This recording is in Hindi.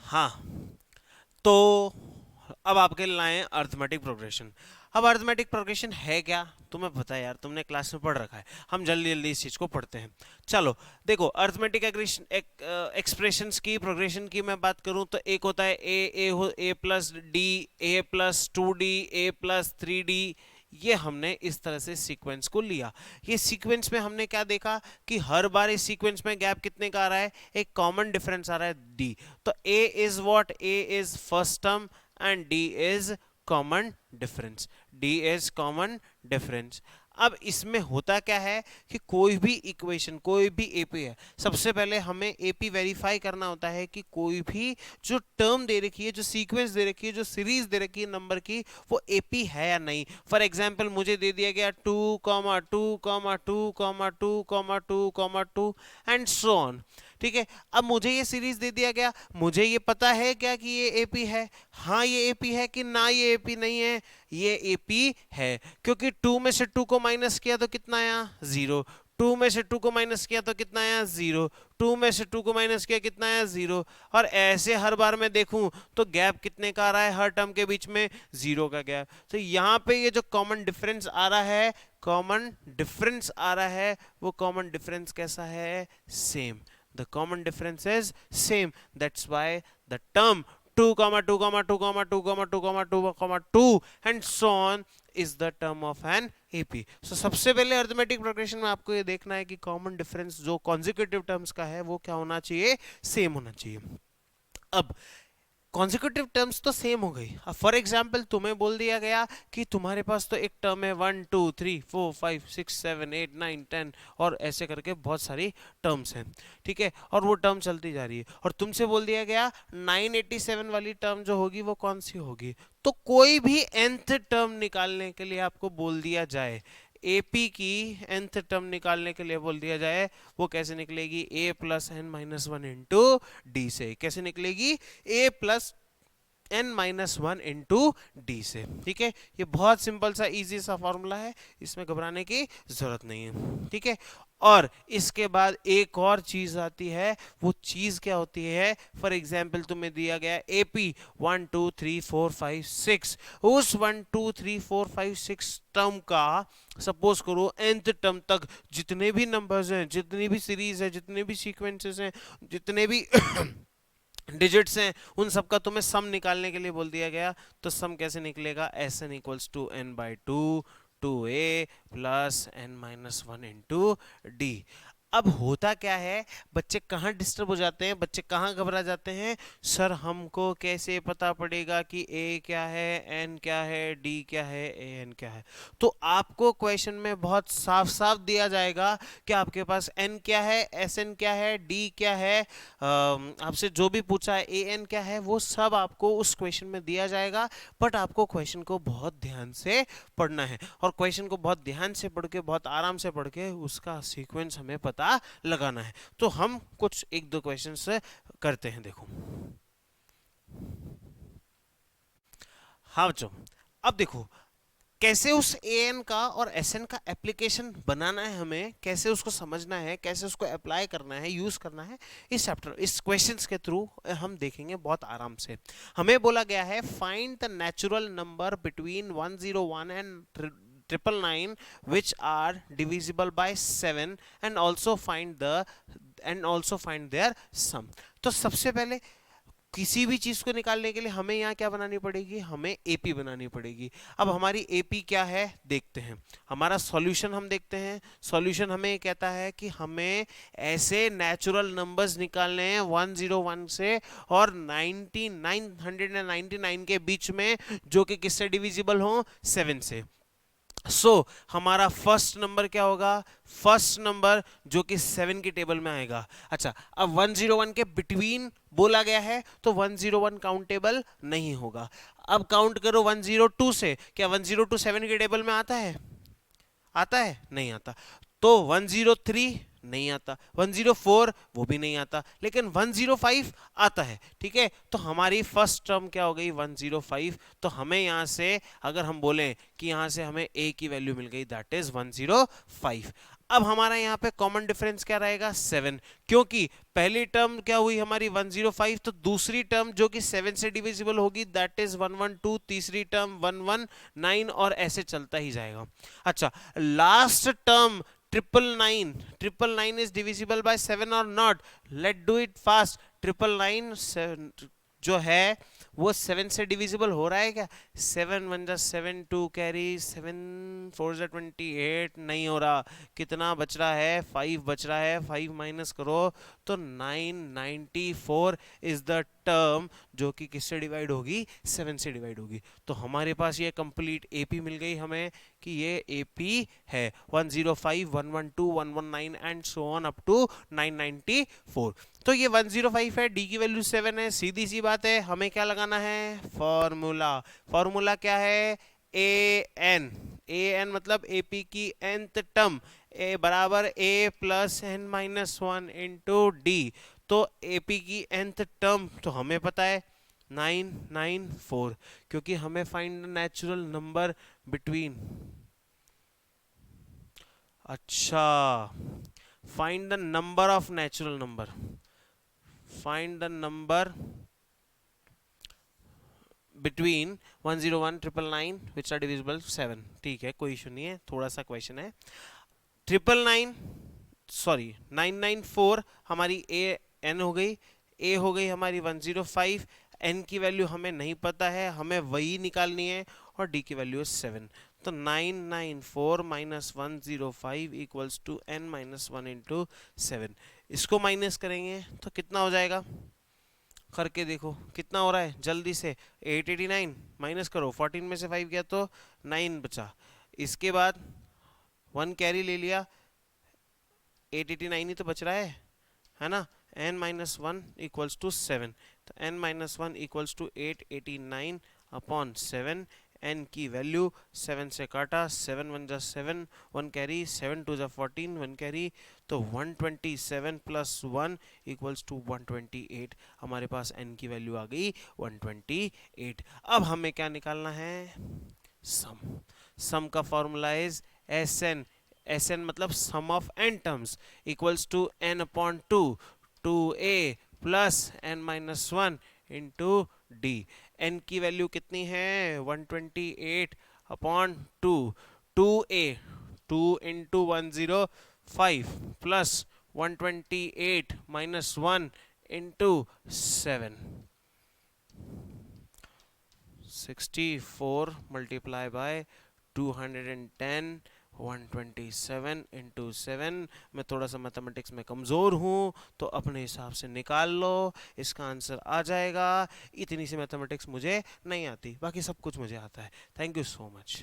हाँ, तो अब आपके लिए लाए अर्थमेटिक प्रोग्रेशन। अब अर्थमेटिक प्रोग्रेशन है क्या, तुम्हें पता है यार, तुमने क्लास में पढ़ रखा है। हम जल्दी जल्दी इस चीज को पढ़ते हैं। चलो देखो, अर्थमेटिक एक्सप्रेशंस की प्रोग्रेशन की मैं बात करूं तो एक होता है ए प्लस डी, ए प्लस 2d, ए प्लस 3d। ये हमने इस तरह से सीक्वेंस को लिया। ये सीक्वेंस में हमने क्या देखा कि हर बार इस सीक्वेंस में गैप कितने का आ रहा है, एक कॉमन डिफरेंस आ रहा है डी। तो A is what, A is first term and D is common difference, D is common difference. अब इसमें होता क्या है कि कोई भी इक्वेशन, कोई भी एपी है, सबसे पहले हमें एपी वेरीफाई करना होता है कि कोई भी जो टर्म दे रखी है, जो सीक्वेंस दे रखी है, जो सीरीज दे रखी है नंबर की, वो एपी है या नहीं। फॉर एग्जाम्पल मुझे दे दिया गया 2,2,2,2,2,2 एंड सो ऑन। ठीक है, अब मुझे ये सीरीज दे दिया गया, मुझे ये पता है क्या कि ये एपी है, हाँ ये एपी है कि ना ये एपी नहीं है, ये एपी है। क्योंकि 2 में से 2 को माइनस किया तो कितना आया, 0। 2 में से 2 को माइनस किया तो कितना आया, 0। 2 में से 2 को माइनस किया कितना आया, 0। और ऐसे हर बार मैं देखूं तो गैप कितने का आ रहा है, हर टर्म के बीच में 0 का गैप। तो यहाँ पे ये जो कॉमन डिफरेंस आ रहा है, कॉमन डिफरेंस आ रहा है, वो कॉमन डिफरेंस कैसा है, same. The common difference is same. That's why the term 2, 2, 2, 2, 2, 2, 2 and so on is the term of an AP. So सबसे पहले अर्थमेटिक प्रोग्रेशन में आपको ये देखना है कि कॉमन डिफरेंस जो कॉन्जिक्यूटिव टर्म्स का है वो क्या होना चाहिए, सेम होना चाहिए। अब कॉन्जिक्यूटिव टर्म्स तो सेम हो गई। अब फॉर एग्जाम्पल तुम्हें बोल दिया गया कि तुम्हारे पास तो एक टर्म है 1 2 3 4 5 6 7 8 9 10 और ऐसे करके बहुत सारी टर्म्स हैं। ठीक है, और वो टर्म चलती जा रही है और तुमसे बोल दिया गया 987 वाली टर्म जो होगी वो कौन सी होगी। तो कोई भी nth टर्म निकालने के लिए आपको बोल दिया जाए, एपी की nth टर्म निकालने के लिए बोल दिया जाए, वो कैसे निकलेगी, A plus N minus one into D से। कैसे निकलेगी, A plus n minus one into D से। ठीक है, ये बहुत सिंपल सा इजी सा फॉर्मूला है, इसमें घबराने की जरूरत नहीं है। ठीक है, और इसके बाद एक और चीज आती है, वो चीज क्या होती है, फॉर एग्जाम्पल तुम्हें दिया गया एपी 1 2 3 4 5 6, उस 1 2 3 4 5 6 टर्म का सपोज करो nth टर्म तक जितने भी नंबर्स हैं, जितनी भी सीरीज है, जितने भी सीक्वेंसेस हैं, जितने भी डिजिट्स हैं, उन सब का तुम्हें सम निकालने के लिए बोल दिया गया। तो सम कैसे निकलेगा, S N equals to N by two, two A plus N minus one into D. अब होता क्या है, बच्चे कहाँ डिस्टर्ब हो जाते हैं, बच्चे कहाँ घबरा जाते हैं, सर हमको कैसे पता पड़ेगा कि ए क्या है, एन क्या है, डी क्या है, ए एन क्या है। तो आपको क्वेश्चन में बहुत साफ साफ दिया जाएगा कि आपके पास एन क्या है, एस एन क्या है, डी क्या है, आपसे जो भी पूछा है ए एन क्या है, वो सब आपको उस क्वेश्चन में दिया जाएगा। बट आपको क्वेश्चन को बहुत ध्यान से पढ़ना है और क्वेश्चन को बहुत ध्यान से पढ़ के, बहुत आराम से पढ़ के उसका सीक्वेंस हमें पता लगाना है। तो हम कुछ एक दो क्वेश्चन करते हैं, देखो। हाँ बच्चों, अब देखो कैसे उस ए एन का और एस एन का एप्लीकेशन बनाना है, हमें कैसे उसको समझना है, कैसे उसको अप्लाई करना है, यूज करना है, इस चैप्टर, इस क्वेश्चंस के थ्रू हम देखेंगे बहुत आराम से। हमें बोला गया है find the natural number between 101 and 999 which are divisible by 7 and also find their sum। तो सबसे पहले किसी भी चीज को निकालने के लिए हमें यहाँ क्या बनानी पड़ेगी, हमें एपी बनानी पड़ेगी। अब हमारी एपी क्या है देखते हैं, हमारा सॉल्यूशन हम देखते हैं। सॉल्यूशन हमें कहता है कि हमें ऐसे नेचुरल नंबर्स निकालने हैं 101 से और 999 के बीच में, जो कि किससे डिविजिबल हो, 7 से। हमारा फर्स्ट नंबर क्या होगा, फर्स्ट नंबर जो कि 7 की टेबल में आएगा। अच्छा, अब 101 के बिटवीन बोला गया है तो 101 काउंटेबल नहीं होगा। अब काउंट करो 102 से, क्या 102 7 की टेबल में आता है, आता है, नहीं आता। तो 103 नहीं आता, 104 वो भी नहीं आता, लेकिन 105 आता है। ठीक है, तो हमारी फर्स्ट टर्म क्या हो गई, 105। तो हमें यहां से अगर हम बोलें कि यहां से हमें a की वैल्यू मिल गई, दैट इज 105। अब हमारा यहाँ पे कॉमन डिफरेंस क्या रहेगा 7, क्योंकि पहली टर्म क्या हुई हमारी 105, तो दूसरी टर्म जो कि 7 से डिविजिबल होगी दैट इज 112, तीसरी टर्म 119 और ऐसे चलता ही जाएगा। अच्छा, last term 999, 999 is divisible by 7 or not? Let's do it fast। 999 जो है वो 7 से डिविजिबल हो रहा है क्या? 7 1 जा 7, 2 कैरी, 7 4 जा 28, नहीं हो रहा। कितना बच रहा है? 5 बच रहा है। 5 माइनस करो तो 994 इज द टर्म जो कि किससे डिवाइड होगी? 7 से डिवाइड होगी। तो हमारे पास ये कंप्लीट एपी मिल गई हमें कि ये एपी है 105, 112, 119 and so on up to 994। तो ये 105 है, डी की वैल्यू 7 है। सीधी सी बात है, हमें क्या लगाना है? फॉर्मूला। फॉर्मूला क्या है? A N. ए एन मतलब एपी की nth टर्म, ए बराबर A plus N minus one into D. तो एपी की nth टर्म तो हमें पता है 994, क्योंकि हमें find the natural number between. अच्छा, find the number of natural number, find the number between 101 999 which are divisible 7। ठीक है, कोई इशू नहीं है, थोड़ा सा क्वेश्चन है। 994 हमारी ए एन हो गई, ए हो गई हमारी 105, एन की वैल्यू हमें नहीं पता है, हमें वही निकालनी है, और डी की वैल्यू है 7। तो 994 minus 105 equals to N minus one into 7। इसको माइनस करेंगे तो कितना हो जाएगा? करके देखो कितना हो रहा है जल्दी से। 889 माइनस करो, 14 में से 5 गया तो 9 बचा। इसके बाद 1 कैरी ले लिया, 889 ही तो बच रहा है ना? n minus one equals to 7, तो n minus one equals to 889 upon 7। n की वैल्यू 7 से काटा, 7 1 जा 7, 1 कैरी, 7 2 जा 14, 1 कैरी, तो 127 प्लस 1 इक्वल्स टू 128। हमारे पास n की वैल्यू आ गई 128। अब हमें क्या निकालना है? सम। सम का formula is S N. S N मतलब sum of N terms equals to N upon two, two A plus N minus one into D. N की वैल्यू कितनी है? 128 upon two, two A, 2 into 105 plus 128 minus 1 into 7, 64 multiply by 210, 127 into 7। मैं थोड़ा सा मैथमेटिक्स में कमज़ोर हूँ, तो अपने हिसाब से निकाल लो, इसका आंसर आ जाएगा। इतनी सी मैथमेटिक्स मुझे नहीं आती, बाकी सब कुछ मुझे आता है। Thank you so much.